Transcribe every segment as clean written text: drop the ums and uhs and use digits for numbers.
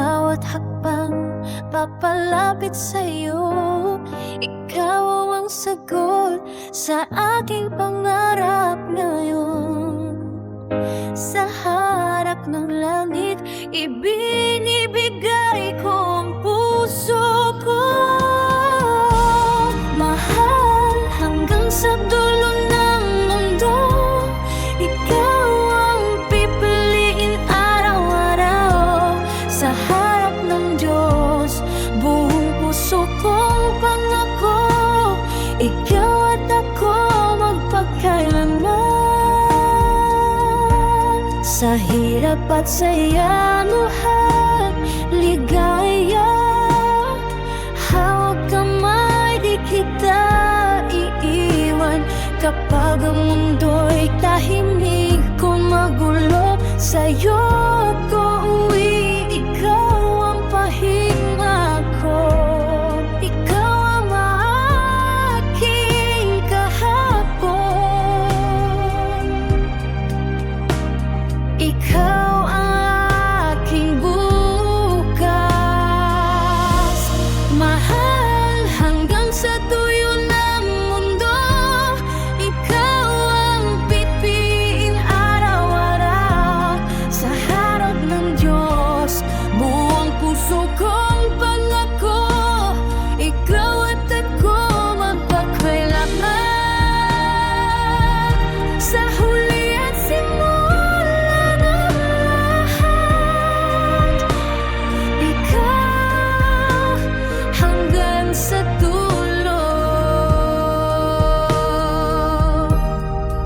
bawat hakbang papalapit sa'yo. Ikaw ang sagot sa aking pangarap ngayon. Sa harap ng langit, ibinibigay ko ang puso ko. Mahal, hanggang sa dulo ng mundo, ikaw ang pipiliin araw-araw. Sa harap ng Diyos, buong puso kong pangako, ikaw at ako magpagkailanman. Sa hirap at saya, luhat ligaya, hawak kamay, di kita iiwan. Kapag ang mundo'y tahimik o magulo, sa'yo ko uwi, ikaw ang pahinga ko. Ikaw ang aking kahapon, ikaw ang aking bukas. Mahal, hanggang sa dulo ng mundo, ikaw ang pipiliin araw-araw. Sa harap ng Diyos, buong puso kong pangako, ikaw at ako magpakailanman. Sa huli at simula ng lahat, ikaw hanggang sa dulo.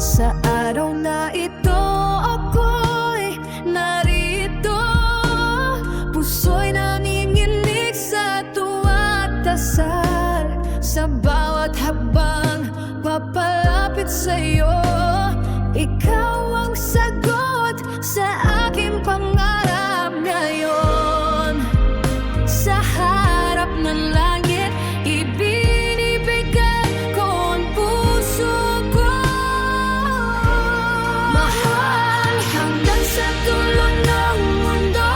Sa araw na ito, ako'y narito, puso'y nanginginig sa tuwa at dasal. Sa bawat hakbang papalapit sa'yo, ikaw ang sagot sa aking pangarap ngayon. Sa harap ng langit, ibinibigay ko ang puso ko. Mahal, hanggang sa dulo ng mundo,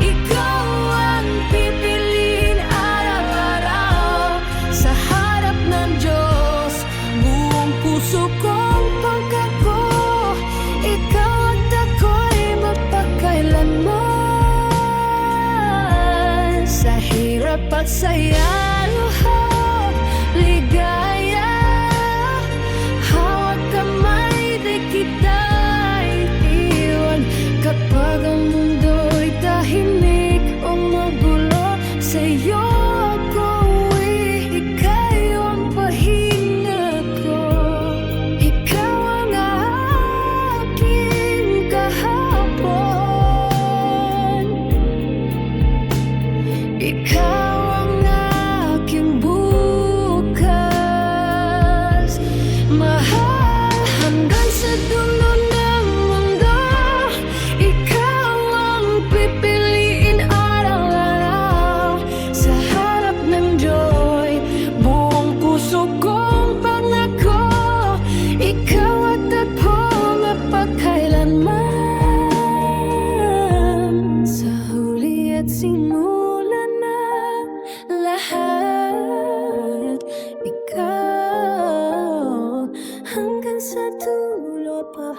ikaw ang pipiliin araw-araw. Sa harap ng Diyos, buong puso kong pangako, ikaw at ako'y magpakailanman. Sa hirap at saya, luhat ligaya, hawak kamay, di kita iiwan. Kapag ang mundo'y tahimik o magulo, sa'yo ako uwi, ikaw ang pahinga ko. Ikaw ang aking kahapon, ikaw ang aking bukas. Mahal, hanggang sa dulo ng mundo, ikaw ang pipiliin araw-araw. Sa harap ng Diyos, buong puso kong pangako, ikaw at ako magpakailanman. Sa huli at simula ng lahat, ikaw hanggang sa dulo pa.